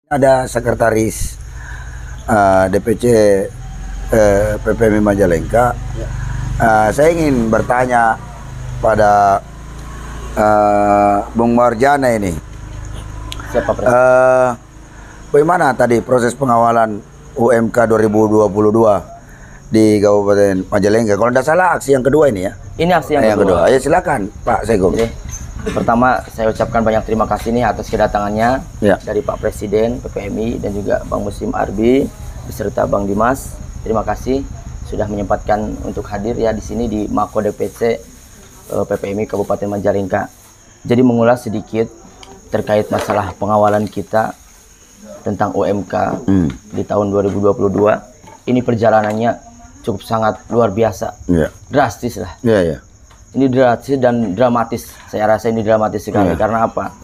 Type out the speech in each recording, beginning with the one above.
Ada sekretaris DPC PPMI Majalengka. Saya ingin bertanya pada Bung Marjana ini. Siapa Bagaimana tadi proses pengawalan UMK 2022 di Kabupaten Majalengka? Kalau tidak salah aksi yang kedua ini ya. Ini aksi yang kedua. Ya silakan Pak Sego. Pertama saya ucapkan banyak terima kasih nih atas kedatangannya dari Pak Presiden PPMI dan juga Bang Muslim Arbi beserta Bang Dimas. Terima kasih sudah menyempatkan untuk hadir ya di sini di Mako DPC PPMI Kabupaten Majalengka. Jadi mengulas sedikit terkait masalah pengawalan kita tentang UMK di tahun 2022. Ini perjalanannya cukup sangat luar biasa, drastis lah. Ini drastis dan dramatis. Saya rasa ini dramatis sekali. Karena apa?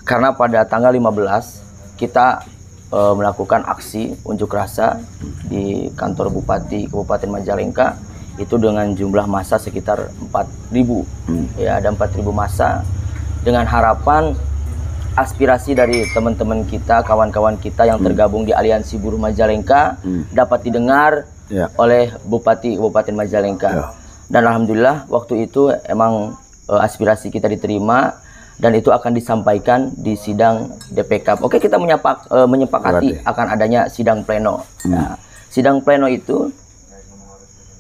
Karena pada tanggal 15 kita melakukan aksi unjuk rasa di kantor Bupati Kabupaten Majalengka itu dengan jumlah massa sekitar 4.000. Ya, ada 4.000 massa dengan harapan aspirasi dari teman-teman kita, kawan-kawan kita yang tergabung di Aliansi Buruh Majalengka dapat didengar oleh Bupati Kabupaten Majalengka. Dan alhamdulillah waktu itu emang aspirasi kita diterima dan itu akan disampaikan di sidang DPK. Oke, kita menyepakati akan adanya sidang pleno. Nah, sidang pleno itu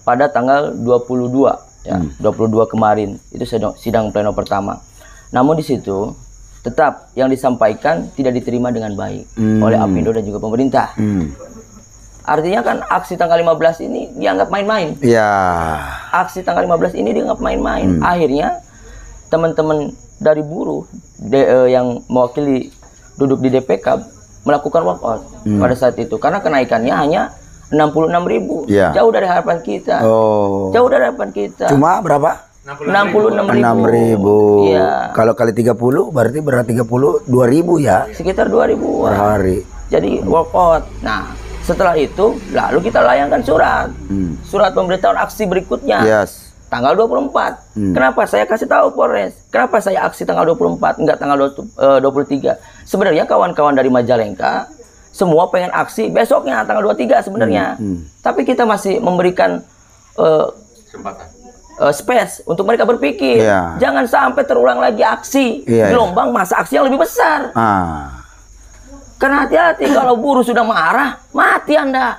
pada tanggal 22 ya, 22 kemarin itu sidang pleno pertama. Namun di situ tetap yang disampaikan tidak diterima dengan baik oleh Apindo dan juga pemerintah. Artinya kan aksi tanggal 15 ini dianggap main-main. Aksi tanggal 15 ini dianggap main-main. Akhirnya teman-teman dari buruh yang mewakili duduk di DPK melakukan walkout pada saat itu. Karena kenaikannya hanya 66.000. Jauh dari harapan kita. Jauh dari harapan kita. Cuma berapa? 66.000. Iya. Kalau kali 30 berarti 32.000 ya. Sekitar 2.000 per hari. Jadi walkout. Nah, setelah itu lalu kita layangkan surat pemberitahuan aksi berikutnya tanggal 24. Kenapa saya kasih tahu Polres? Kenapa saya aksi tanggal 24 enggak tanggal 23? Sebenarnya kawan-kawan dari Majalengka semua pengen aksi besoknya tanggal 23 sebenarnya. Tapi kita masih memberikan space untuk mereka berpikir. Jangan sampai terulang lagi aksi gelombang masa aksi yang lebih besar. Karena hati-hati kalau buruh sudah marah, mati Anda.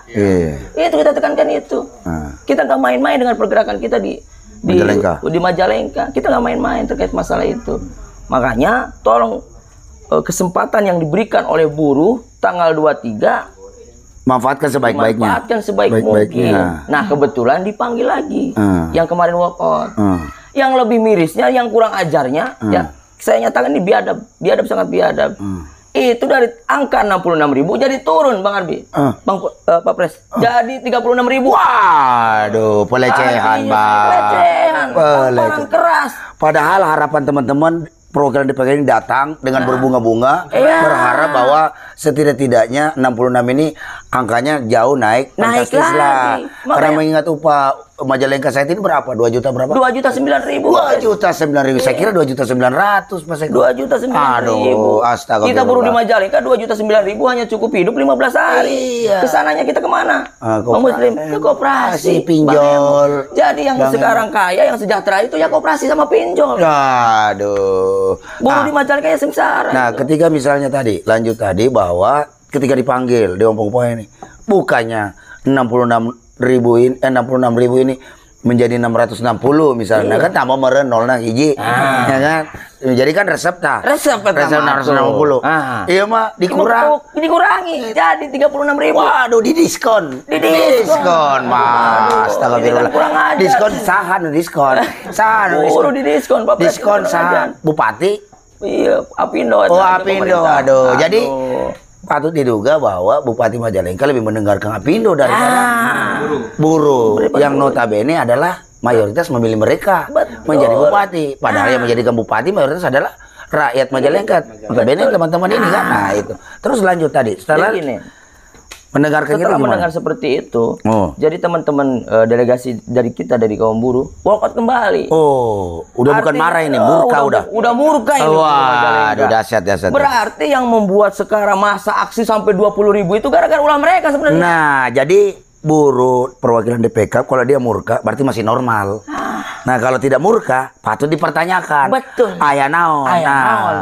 Itu kita tekankan itu. Kita nggak main-main dengan pergerakan kita di Majalengka. Kita nggak main-main terkait masalah itu. Makanya tolong kesempatan yang diberikan oleh buruh tanggal 23 manfaatkan sebaik-baiknya. Manfaatkan sebaik-mungkin. Nah, kebetulan dipanggil lagi yang kemarin walkout. Yang lebih mirisnya, yang kurang ajarnya, ya saya nyatakan ini biadab sangat biadab. Itu dari angka 66.000 jadi turun Bang Arbi, Pak Pres, jadi 36.000. Waduh, pelecehan Bang. Pelecehan keras. Padahal harapan teman-teman program DPK ini datang dengan berbunga-bunga, berharap bahwa setidak-tidaknya 66 ini angkanya jauh naik fantastis lah. Karena mengingat upah Majalengka saat ini berapa? 2 juta berapa? 2.009.000. 2.009.000. Saya kira 2.900.000 Mas Eko. 2.009.000. Aduh, astaga. Kita buruh di Majalengka 2.009.000 hanya cukup hidup 15 hari. Kesananya kita kemana? Bang Muslim, ke koperasi, pinjol. Jadi yang sekarang kaya, yang sejahtera itu ya koperasi sama pinjol. Aduh. Buruh di Majalengka ya sengsara. Nah, ketika misalnya lanjut tadi bahwa ketika dipanggil di ompong-ompong ini bukannya 66.000 ini menjadi 660 misalnya kan tambah merenol nah hiji ya kan jadi kan resep 660 iya mah dikurangi jadi 36.000. Waduh, didiskon Mas, astagfirullah. Diskon diskon Pak, diskon sahan Bupati Apindo. Aduh. Jadi patut diduga bahwa Bupati Majalengka lebih mendengarkan Apindo daripada buruh yang notabene adalah mayoritas memilih mereka menjadi bupati. Padahal yang menjadikan bupati mayoritas adalah rakyat Majalengka. Notabene teman-teman ini kan. Nah itu. Terus lanjut tadi. Setelah Mendengarkan setelah gitu gimana? mendengar seperti itu, Oh. jadi teman-teman delegasi dari kita dari kaum buruh walkout kembali. Oh, udah bukan Artinya, marah ini, murka udah. Udah murka ini. Wah, aduh dahsyat. Berarti yang membuat sekarang masa aksi sampai 20.000 itu gara-gara ulah mereka sebenarnya. Nah, jadi buruh perwakilan DPK kalau dia murka berarti masih normal. Nah, kalau tidak murka patut dipertanyakan. Betul. Aya naon. Aya naon.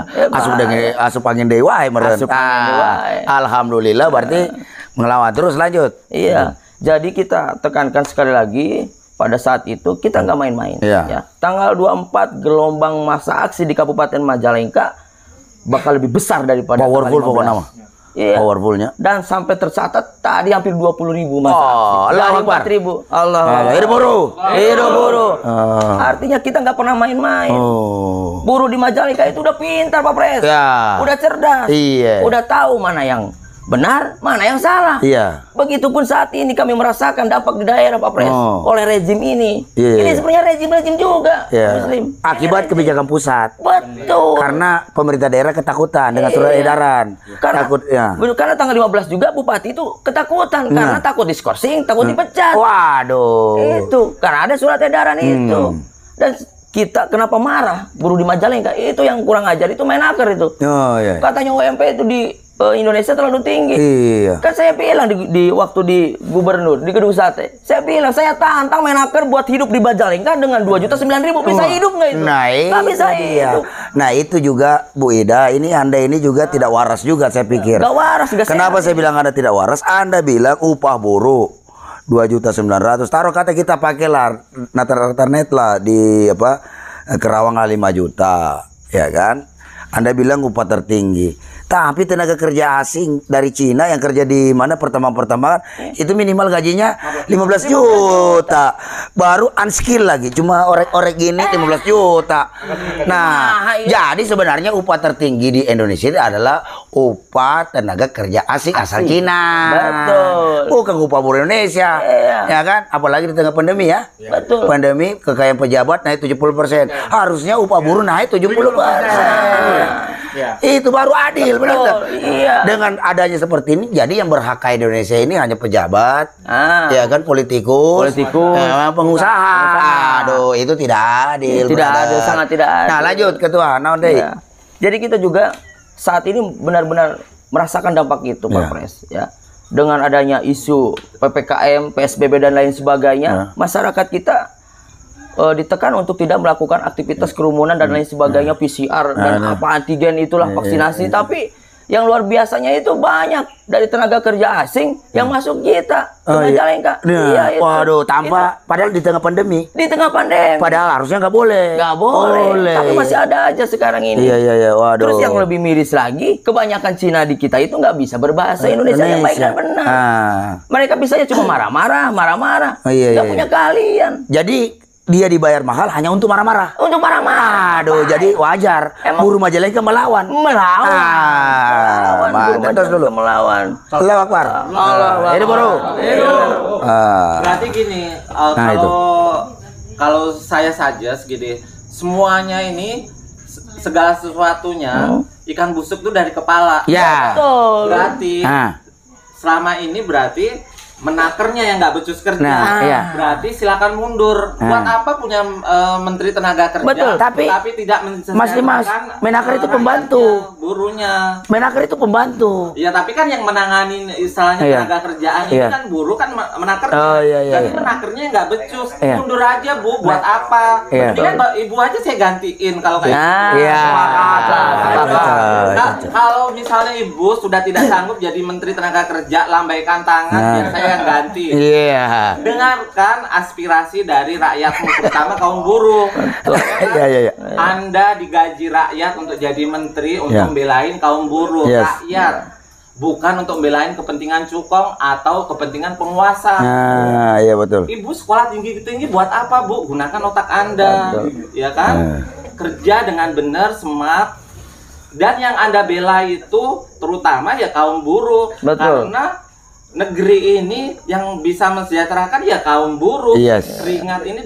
Asup angin dewa meureun. Asup angin dewa. Alhamdulillah berarti melawan terus lanjut. Iya. Jadi kita tekankan sekali lagi pada saat itu kita nggak main-main. Iya. Ya. Tanggal 24 gelombang masa aksi di Kabupaten Majalengka bakal lebih besar daripada Powerful tanggal 15. pokoknya mah. Iya. Powerfulnya. Dan sampai tercatat tadi hampir 20.000 masa aksi. Allahu Dari Akbar. 4.000. Allah. Hidup buruh. Hidup buruh. Artinya kita nggak pernah main-main. Oh. Buruh di Majalengka itu udah pintar Pak Pres. Ya. Udah cerdas. Iya. Udah tahu mana yang benar, mana yang salah. Iya. Begitupun saat ini kami merasakan dampak di daerah Pak Pres oleh rezim ini. Iya. Ini sebenarnya rezim juga Iya. Muslim. Akibat kebijakan pusat. Betul. Karena pemerintah daerah ketakutan dengan surat edaran. Karena, Takut ya. karena tanggal 15 juga bupati itu ketakutan karena takut diskorsing, takut dipecat. Waduh. Itu karena ada surat edaran itu. Dan kita kenapa marah buruh di Majalengka itu yang kurang ajar itu Menaker itu. Oh iya. Katanya UMP itu di Indonesia terlalu tinggi. Iya. Kan saya bilang di waktu di gubernur di Gedung Sate, saya bilang saya tantang Menaker buat hidup di Majalengka dengan 2.009.000 bisa hidup nggak itu? Nah, nggak bisa dia. hidup. Nah, itu juga Bu Ida, Anda ini juga tidak waras juga saya pikir. Nggak waras. Kenapa saya bilang Anda tidak waras? Anda bilang upah buruh 2.900.000. Taruh kata kita pakailah net lah di Kerawang 5 juta, ya kan? Anda bilang upah tertinggi. Tapi tenaga kerja asing dari Cina yang kerja di mana pertambangan itu minimal gajinya 15 juta. Baru unskill lagi, cuma orek-orek gini 15 juta. Nah, jadi sebenarnya upah tertinggi di Indonesia itu adalah upah tenaga kerja asing asal Cina. Betul. Bukan upah buruh Indonesia. Ya kan? Apalagi di tengah pandemi ya. Betul. Pandemi kekayaan pejabat naik 70%. Harusnya upah buruh naik 70%. Ya. Itu baru adil, benar tak? Iya. Dengan adanya seperti ini, jadi yang berhak kaya Indonesia ini hanya pejabat, ya kan, politikus, pengusaha. Aduh, itu tidak adil. Tidak adil, sangat tidak adil. Nah, lanjut Ketua, naon deui? Ya. Jadi kita juga saat ini benar-benar merasakan dampak itu, Pak Pres. Ya. Dengan adanya isu PPKM, PSBB dan lain sebagainya, masyarakat kita ditekan untuk tidak melakukan aktivitas kerumunan dan lain sebagainya, PCR dan apa antigen itulah vaksinasi. Tapi yang luar biasanya itu banyak dari tenaga kerja asing yang masuk kita ke Majalengka. Iya, itu. waduh, tanpa padahal di tengah pandemi. Di tengah pandemi. Padahal harusnya nggak boleh. Nggak boleh. Tapi masih ada aja sekarang ini. Iya, waduh. Terus yang lebih miris lagi, kebanyakan Cina di kita itu nggak bisa berbahasa Indonesia yang baik dan benar. Mereka bisanya cuma marah-marah. Nggak punya keahlian. Jadi dia dibayar mahal hanya untuk marah-marah. Untuk marah-marah. Aduh, jadi wajar. Buruh Majalengka melawan. Terus dulu. Melawan. Allahu Akbar. Ini buruh. Berarti gini, kalau saya saja segini, semuanya ini segala sesuatunya ikan busuk itu dari kepala. Ya. Betul. Berarti selama ini berarti Menakernya yang nggak becus kerja, berarti silakan mundur. Buat apa punya Menteri Tenaga Kerja? Betul, tapi tidak Mas, Menaker itu pembantu. Buruhnya. Menaker itu pembantu. Iya, tapi kan yang menangani istilahnya tenaga kerjaan ini kan buruh kan Menaker. Jadi Menakernya nggak becus, mundur aja Bu. Buat apa? Mendingan Ibu aja saya gantiin kalau kayak kalau misalnya Ibu sudah tidak sanggup jadi Menteri Tenaga Kerja, lambaikan tangan biar saya yang ganti. Dengarkan aspirasi dari rakyatmu, terutama kaum buruh. Anda digaji rakyat untuk jadi menteri untuk membelain kaum buruh, rakyat. Bukan untuk membelain kepentingan cukong atau kepentingan penguasa. Iya betul. Ibu sekolah tinggi-tinggi buat apa, Bu? Gunakan otak Anda. Ya kan? Kerja dengan benar, smart. Dan yang Anda bela itu terutama ya kaum buruh. Betul. Karena negeri ini yang bisa mensejahterakan ya kaum buruh. Yes. Keringat ini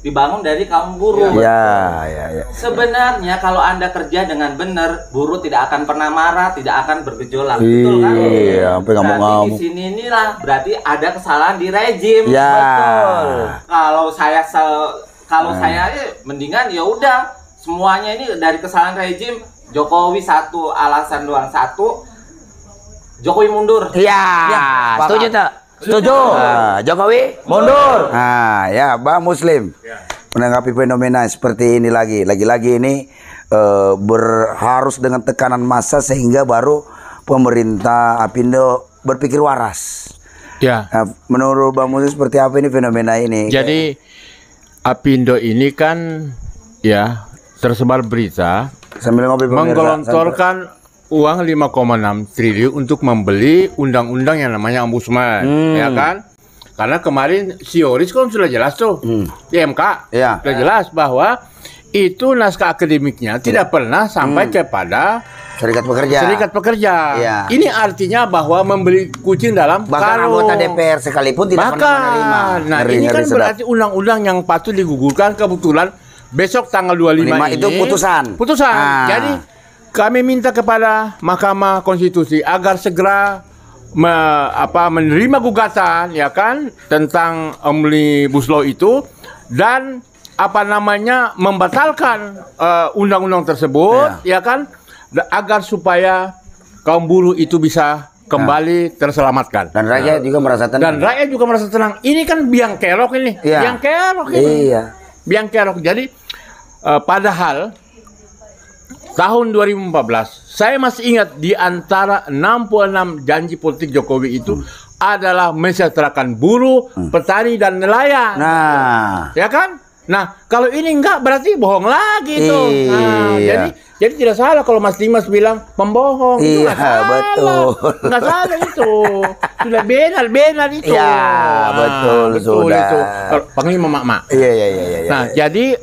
dibangun dari kaum buruh. Ya. Sebenarnya kalau Anda kerja dengan benar, buruh tidak akan pernah marah, tidak akan bergejolak. Betul kan? Iya, sampai ngamuk-ngamuk. Di sini inilah berarti ada kesalahan di rejim. Ya. Betul. Kalau saya mendingan ya udah semuanya ini dari kesalahan rejim. Jokowi satu alasan doang, Jokowi mundur. Iya. Setuju tak? Setuju. Jokowi mundur. Nah, ya, Bang Muslim. Menanggapi fenomena seperti ini lagi-lagi ini harus dengan tekanan massa sehingga baru pemerintah Apindo berpikir waras. Ya. Nah, menurut Bang Muslim seperti apa ini fenomena ini? Jadi Apindo ini kan ya tersebar berita Sambil ngopi menggelontorkan uang 5,6 triliun untuk membeli undang-undang yang namanya ombudsman, ya kan? Karena kemarin si Yoris kan sudah jelas tuh di MK, sudah jelas bahwa itu naskah akademiknya tidak pernah sampai kepada serikat pekerja. Ya. Ini artinya bahwa membeli kucing dalam bahkan karung. anggota DPR sekalipun tidak pernah menerima. Nah, ini kan berarti undang-undang yang patut digugurkan kebetulan besok tanggal 25 ini itu putusan. Jadi kami minta kepada Mahkamah Konstitusi agar segera menerima gugatan ya kan tentang Omnibus Law itu dan membatalkan undang-undang tersebut ya kan agar supaya kaum buruh itu bisa kembali terselamatkan. Dan rakyat juga merasa tenang. Ini kan biang kerok ini. Biang kerok ini. Biang kerok. Jadi padahal tahun 2014 saya masih ingat di antara 66 janji politik Jokowi itu adalah mensejahterakan buruh, petani dan nelayan. Nah, ya kan? Nah, kalau ini enggak berarti bohong lagi tuh. Nah, jadi tidak salah kalau Mas Dimas bilang pembohong. Itu enggak salah. Betul. Enggak salah itu. Sudah benar itu. Ya, betul sudah. Itu. Panglima Mak. Iya. Nah, jadi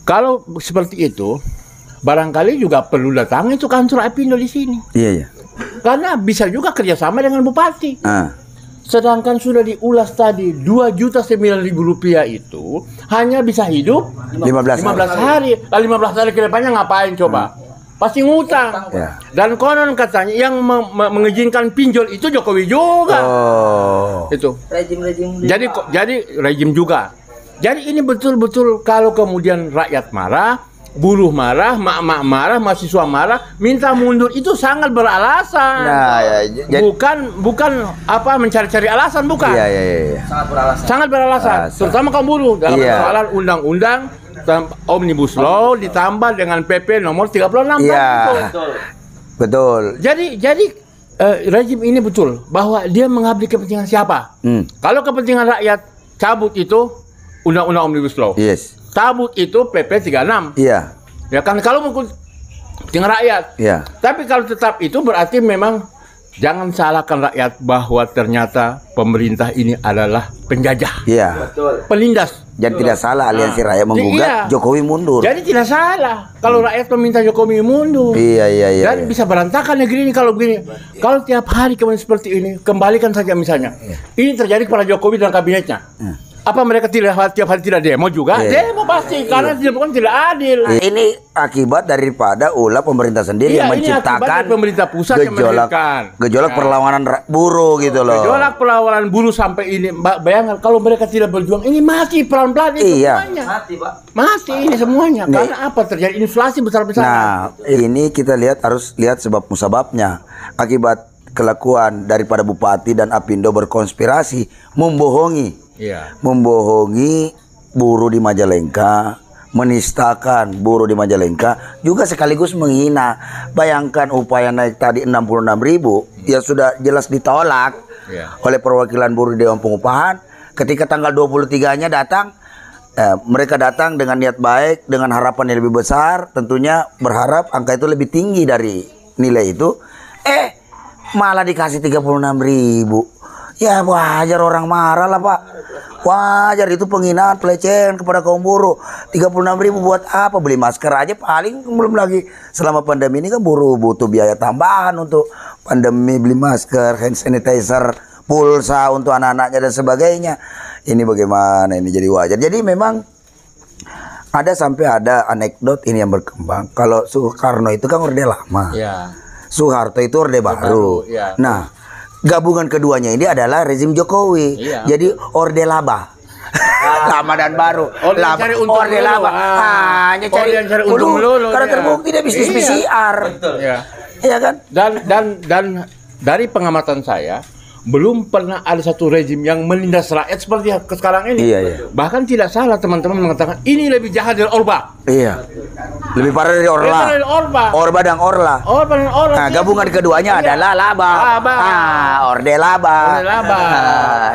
kalau seperti itu barangkali juga perlu datang itu kantor Apindo di sini. Iya. Karena bisa juga kerjasama dengan bupati. Sedangkan sudah diulas tadi 2.900.000 rupiah itu hanya bisa hidup 15 hari. 15 hari ke depannya ngapain coba? Pasti ngutang. Dan konon katanya yang mengizinkan pinjol itu Jokowi juga. Itu. Rejim. Jadi rejim juga. Jadi ini betul-betul kalau kemudian rakyat marah, buruh marah, mak-mak marah, mahasiswa marah, minta mundur itu sangat beralasan. Bukan mencari-cari alasan, bukan. Iya. Sangat beralasan. Terutama kaum buruh dalam persoalan undang-undang Omnibus Law ditambah dengan PP nomor 36. Betul. Jadi rejim ini betul bahwa dia mengabdi kepentingan siapa? Kalau kepentingan rakyat cabut itu undang-undang Omnibus Law. Cabut itu PP 36. Ya kan kalau kepentingan rakyat. Tapi kalau tetap itu berarti memang jangan salahkan rakyat bahwa ternyata pemerintah ini adalah penjajah. Penindas. Jadi tidak salah aliansi rakyat menggugat Jokowi mundur. Jadi tidak salah kalau rakyat meminta Jokowi mundur. Dan bisa berantakan negeri ini kalau begini. Kalau tiap hari kemudian seperti ini, kembalikan saja misalnya. Ini terjadi kepada Jokowi dan kabinetnya. Apa mereka tiap hari tidak demo juga? Demo pasti karena bukan tidak adil. Ini akibat daripada ulah pemerintah sendiri yang menciptakan pemerintah pusat gejolak perlawanan buruh gitu loh. Gejolak perlawanan buruh sampai ini. Bayangkan kalau mereka tidak berjuang ini mati pelan-pelan itu semuanya. Mati ini semuanya. Karena apa terjadi inflasi besar-besaran. Nah, ini kita harus lihat sebab musababnya. Akibat kelakuan daripada bupati dan Apindo berkonspirasi membohongi buruh di Majalengka, menistakan buruh di Majalengka, juga sekaligus menghina. Bayangkan upaya naik tadi 66.000 ya sudah jelas ditolak oleh perwakilan buruh di Dewan Pengupahan. Ketika tanggal 23-nya datang, mereka datang dengan niat baik, dengan harapan yang lebih besar, tentunya berharap angka itu lebih tinggi dari nilai itu. Malah dikasih 36.000. Ya wajar orang marah lah Pak. Wajar, itu penghinaan, pelecehan kepada kaum buruh. 36.000 buat apa? Beli masker aja paling, belum lagi selama pandemi ini kan buruh butuh biaya tambahan untuk pandemi, beli masker, hand sanitizer, pulsa untuk anak-anaknya dan sebagainya. Ini bagaimana ini jadi wajar. Jadi memang sampai ada anekdot ini yang berkembang. Kalau Soekarno itu kan orde lama. Ya. Soeharto itu orde baru. Ya. Nah, gabungan keduanya ini adalah rezim Jokowi. Iya. Jadi orde laba. Lama dan baru. Orde laba. Hanya cari untung melulu. Karena terbukti dia bisnis PCR. Iya. Iya kan? Dan dari pengamatan saya, belum pernah ada satu rezim yang menindas rakyat seperti sekarang ini. Iya, iya. Bahkan tidak salah teman-teman mengatakan ini lebih jahat dari Orba. Iya. Lebih parah dari Orla. Orba dan Orla. Nah, gabungan keduanya adalah laba. Orde laba.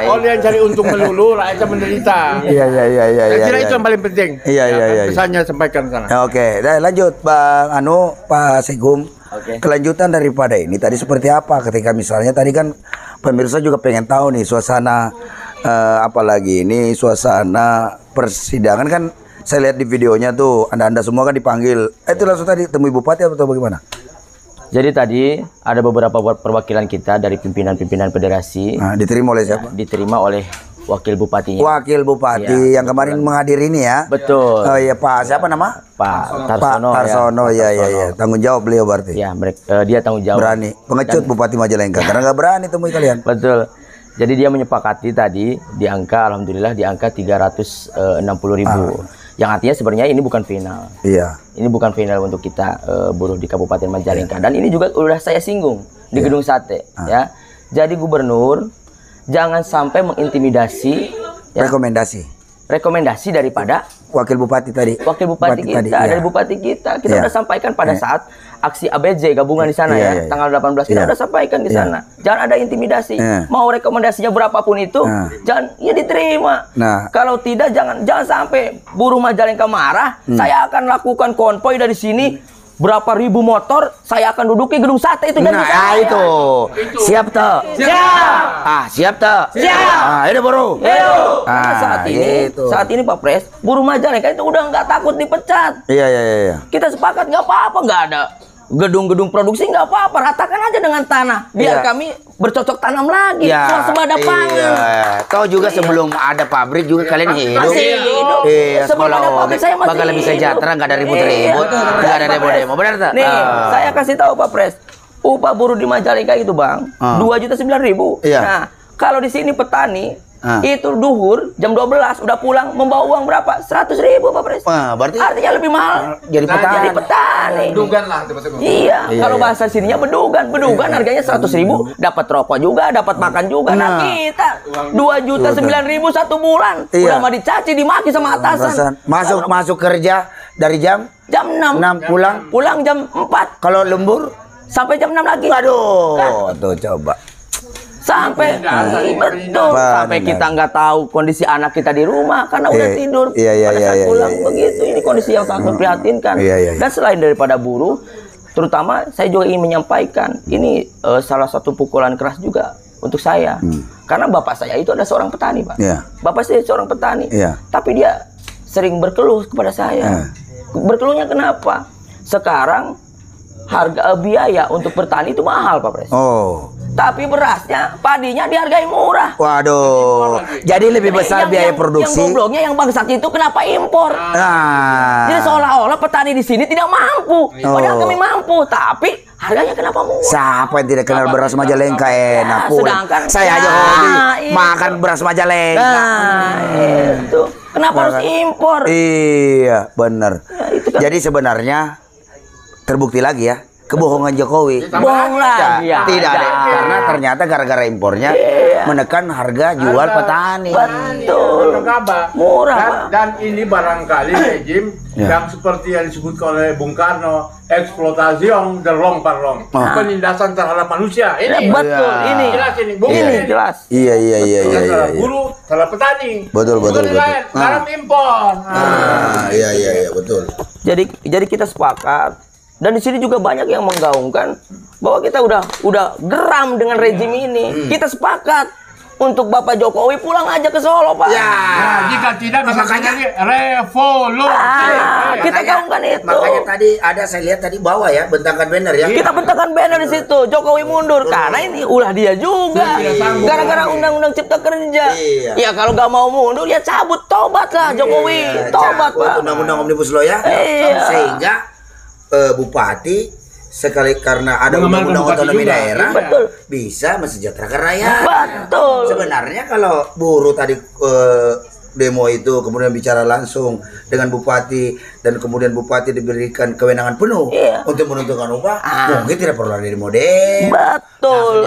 Orde yang cari untung melulu, rakyatnya menderita. Iya. Saya kira itu yang paling penting. Iya. Pesannya sampaikan sana. Oke, lanjut Bang Pak Segum. Kelanjutan daripada ini tadi seperti apa ketika misalnya tadi kan pemirsa juga pengen tahu nih suasana apalagi ini suasana persidangan kan saya lihat di videonya tuh Anda semua kan dipanggil. Itu langsung tadi temui bupati atau bagaimana? Jadi tadi ada beberapa perwakilan kita dari pimpinan-pimpinan federasi. Nah, diterima oleh siapa? Diterima oleh wakil bupatinya. Wakil bupati yang kemarin menghadiri ini ya. Betul. Oh iya Pak, siapa nama? Pak Tarsono. Pak Tarsono, ya. Tanggung jawab beliau berarti. Ya, dia tanggung jawab. Berani. Pengecut Bupati Majalengka karena nggak berani temui kalian. Betul. Jadi dia menyepakati tadi di angka, alhamdulillah di angka 360.000. Yang artinya sebenarnya ini bukan final. Iya. Ini bukan final untuk kita buruh di Kabupaten Majalengka. Dan ini juga udah saya singgung di Gedung Sate. Ya. Jadi gubernur jangan sampai mengintimidasi. Ya, rekomendasi daripada wakil bupati tadi. Wakil bupati kita tadi, dari bupati kita udah sampaikan pada saat aksi ABJ gabungan di sana tanggal 18 kita udah sampaikan di sana. Jangan ada intimidasi. Mau rekomendasinya berapapun itu jangan diterima. Kalau tidak jangan sampai buruh Majalengka marah. Saya akan lakukan konvoy dari sini. Berapa ribu motor saya akan duduki Gedung Sate itu dan itu. Siap toh? Siap. Siap toh? Siap. Ayo buru. Ayo. Saat ini Pak Pres, buruh Majalengka itu udah nggak takut dipecat. Iya. Kita sepakat nggak apa-apa, nggak ada gedung-gedung produksi nggak apa-apa, ratakan aja dengan tanah biar kami bercocok tanam lagi. Swasembada pangan. Tahu juga sebelum ada pabrik juga kalian hidup. Masih hidup. Sebelum ada pabrik saya masih bakal lebih sejahtera, nggak ada ribut-ribut, nggak ada demo-demo, benar tak? Nih, saya kasih tahu Pak Pres, upah buruh di Majalengka itu Bang, 2.900.000. Nah, kalau di sini petani itu duhur jam 12 udah pulang membawa uang berapa? 100.000 Pak Pres. Berarti artinya lebih mahal jadi petani. Bedugan lah teman-teman. Iya, kalau bahasa sininya bedugan harganya 100.000 dapat rokok juga, dapat makan juga. Nah kita 2.900.000 satu bulan. Udah mah dicaci, dimaki sama atasan. Masuk kerja dari jam 6 pulang jam 4. Kalau lembur sampai jam 6 lagi. Aduh, tuh coba. Sampai sampai kita nggak tahu kondisi anak kita di rumah karena udah tidur pada saat pulang begitu. Ini kondisi yang sangat memprihatinkan. Dan selain daripada buruh, terutama saya juga ingin menyampaikan ini salah satu pukulan keras juga untuk saya. Karena bapak saya itu adalah seorang petani, Pak. Bapak saya seorang petani, tapi dia sering berkeluh kepada saya. Berkeluhnya kenapa? Sekarang harga biaya untuk bertani itu mahal, Pak Pres. Tapi berasnya, padinya dihargai murah. Waduh. Jadi lebih besar biaya produksi. Yang gobloknya yang bangsat itu kenapa impor? Jadi seolah-olah petani di sini tidak mampu. Padahal kami mampu, tapi harganya kenapa murah? Siapa yang tidak kenal beras Majalengka enak pun. Sedangkan saya aja hobi makan beras Majalengka. Itu. Kenapa harus impor? Iya, benar. Jadi sebenarnya terbukti lagi ya. Kebohongan Jokowi. Bohong lagi. Tidak ada. Karena ternyata gara-gara impornya menekan harga jual petani. Betul. Murah. Dan ini barangkali rezim yang seperti yang disebutkan oleh Bung Karno, eksploitasi yang derlong parlong, penindasan terhadap manusia. Ini betul. Ini jelas ini. Ini jelas. Iya. Buruh terhadap petani. Betul. Dalam impor. Iya, betul. Jadi kita sepakat. Dan di sini juga banyak yang menggaungkan bahwa kita udah geram dengan rezim ini. Kita sepakat untuk Bapak Jokowi pulang aja ke Solo, Pak. Ya, jika tidak bisa terjadi revolusi. Kita gaungkan itu. Makanya tadi ada saya lihat tadi bawah ya, bentangkan banner ya. Kita bentangkan banner di situ, Jokowi mundur karena ini ulah dia juga. Gara-gara Undang-Undang Cipta Kerja. Ya kalau nggak mau mundur ya cabut, tobat lah Jokowi, tobat Pak. Undang-Undang Omnibus Law ya. Sehingga bupati sekali karena ada undang-undang otonomi daerah bisa mensejahterakan rakyat. Betul. Sebenarnya kalau buruh tadi demo itu kemudian bicara langsung dengan bupati dan kemudian bupati diberikan kewenangan penuh untuk menentukan upah, mungkin tidak perlu ada demo demo. Betul.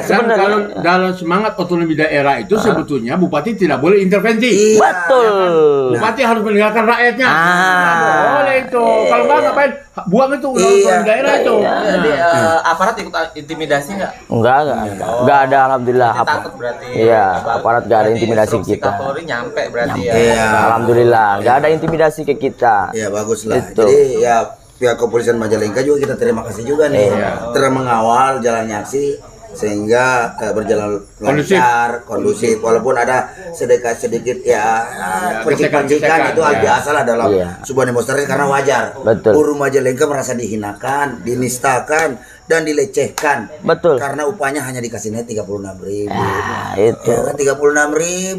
Dan kalau dalam semangat otonomi daerah itu sebetulnya bupati tidak boleh intervensi. Betul. Bupati harus mendengarkan rakyatnya. Boleh itu. Kalau nggak ngapain buang itu otonomi daerah itu. Jadi aparat ikut intimidasi nggak? Enggak ada, alhamdulillah. Takut berarti. Iya, aparat nggak ada intimidasi kita. Kapolri nyampe berarti ya. Alhamdulillah, nggak ada intimidasi ke kita. Ya bagus lah. Jadi ya pihak kepolisian Majalengka juga kita terima kasih juga nih telah mengawal jalannya aksi sehingga berjalan lancar, kondusif walaupun ada sedikit ya percikan-percikan itu hal biasa lah dalam sebuah demonstrasi karena wajar. Buruh Majalengka merasa dihinakan, dinistakan dan dilecehkan. Betul. Karena upahnya hanya dikasihnya 36.000. Itu. Ya kan 36.000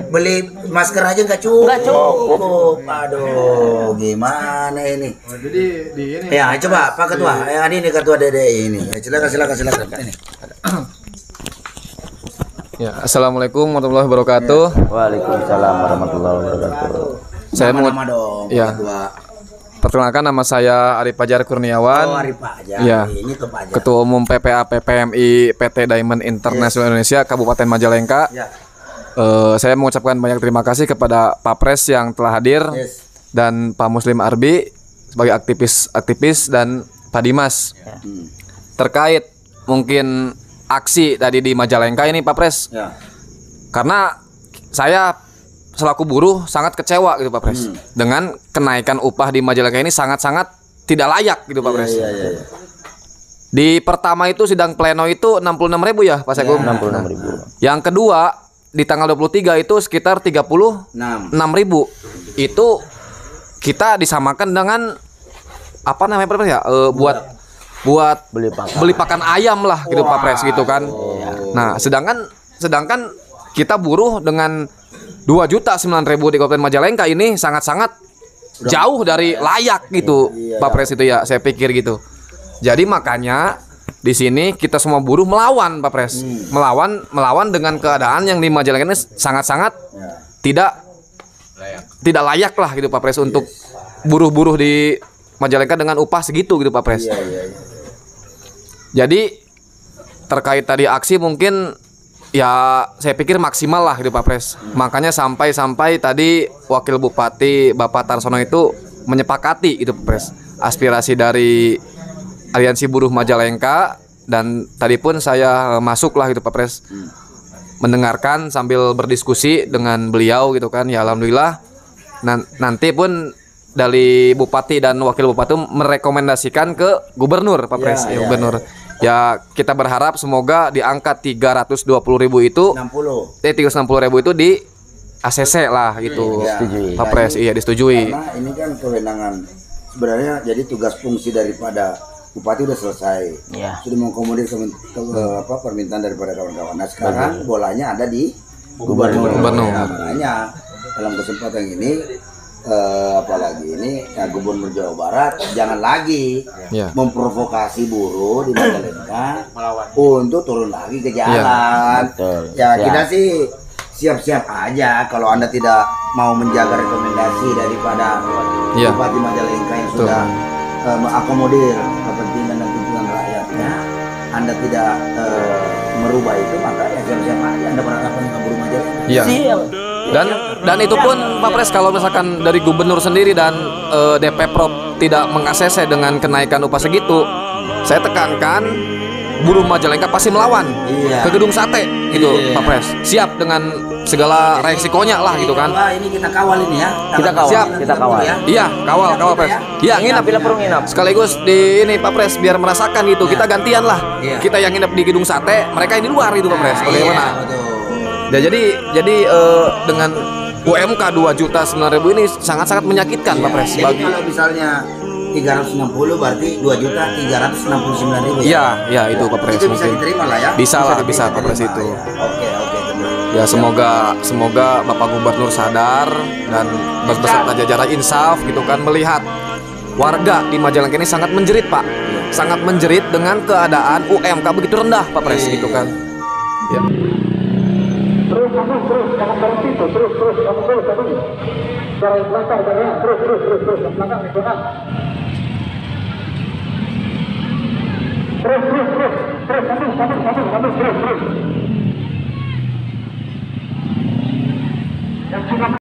beli masker aja nggak cukup. Nggak cukup. Aduh, gimana ini? Jadi di ini. Ya, coba Pak Ketua. Ini Ketua DDI ini. Silakan. Ini. Ya, assalamualaikum warahmatullahi wabarakatuh. Waalaikumsalam warahmatullahi wabarakatuh. Saya mau ya. Perkenalkan, nama saya Arif Fajar Kurniawan. Arif Fajar. Ya. Ini Fajar. Ketua Umum PPA PPMI PT Diamond International Indonesia Kabupaten Majalengka. Saya mengucapkan banyak terima kasih kepada Pak Pres yang telah hadir dan Pak Muslim Arbi sebagai aktivis dan Pak Dimas. Terkait mungkin aksi tadi di Majalengka ini Pak Pres. Karena saya selaku buruh sangat kecewa gitu Pak Pres dengan kenaikan upah di Majalengka ini sangat-sangat tidak layak gitu Pak Pres. Di pertama itu sidang pleno itu 66.000 ya Pak Sekum. 66.000. Yang kedua di tanggal 23 itu sekitar 36.000. Itu kita disamakan dengan apa namanya Pak Pres ya? Buat beli pakan ayam lah gitu Pak Pres gitu kan. Nah, sedangkan kita buruh dengan 2.900.000 di Kabupaten Majalengka ini sangat-sangat jauh dari layak gitu Pak Pres itu ya, saya pikir gitu. Jadi makanya di sini kita semua buruh melawan Pak Pres, melawan dengan keadaan yang di Majalengka ini sangat-sangat tidak layak lah gitu Pak Pres untuk buruh-buruh di Majalengka dengan upah segitu gitu Pak Pres. Jadi terkait tadi aksi mungkin ya saya pikir maksimal lah gitu Pak Pres. Makanya sampai tadi Wakil Bupati Bapak Tarsono itu menyepakati itu Pak Pres aspirasi dari Aliansi Buruh Majalengka, dan tadi pun saya masuk lah gitu Pak Pres mendengarkan sambil berdiskusi dengan beliau gitu kan. Ya alhamdulillah nanti pun dari Bupati dan Wakil Bupati merekomendasikan ke Gubernur Pak Pres. Gubernur. Ya kita berharap semoga di angka 320.000 itu 360.000 itu di ACC lah gitu. Pak Pres disetujui. Karena ini kan kewenangan sebenarnya, jadi tugas fungsi daripada Bupati udah selesai. Sudah mengakomodir permintaan daripada kawan-kawan. Nah sekarang bolanya ada di Gubernur. Nah, makanya dalam kesempatan ini apalagi ini Gubernur Jawa Barat jangan lagi memprovokasi buruh di Majalengka untuk turun lagi ke jalan. Kita sih siap-siap aja kalau Anda tidak mau menjaga rekomendasi daripada Bupati Majalengka yang sudah mengakomodir kepentingan dan tuntutan rakyatnya. Anda tidak merubah itu, maka ya siap-siap aja Anda berhadapan dengan buruh Majalengka. Dan itu pun Pak Pres kalau misalkan dari Gubernur sendiri dan DP Prop tidak meng-ACC dengan kenaikan upah segitu, saya tekankan buruh Majalengka pasti melawan ke gedung sate gitu, Pak Pres. Siap dengan segala resikonya lah gitu kan. Ini kita kawal ini ya. Kita kawal. Siap. Kita kawal. Iya, kawal Pres. Iya, nginap. Bila perlu nginap. Sekaligus di ini Pak Pres biar merasakan gitu. Kita gantian lah. Kita yang nginap di gedung sate, mereka yang di luar itu Pak Pres. Bagaimana? Ya, jadi dengan UMK 2.900.000 ini sangat-sangat menyakitkan Pak Pres. Jadi kalau misalnya 360 berarti 2.369.000 ya? Iya, itu Pak Pres. Itu bisa diterima lah ya? Bisa Pak Pres itu. Oke. Ya semoga Bapak Gubernur sadar dan beserta jajaran insaf gitu kan, melihat warga di Majalengka ini sangat menjerit Pak, sangat menjerit dengan keadaan UMK begitu rendah Pak Pres gitu kan. Ya. Terus jangan berhenti terus kamu dari belakang terus belakang terus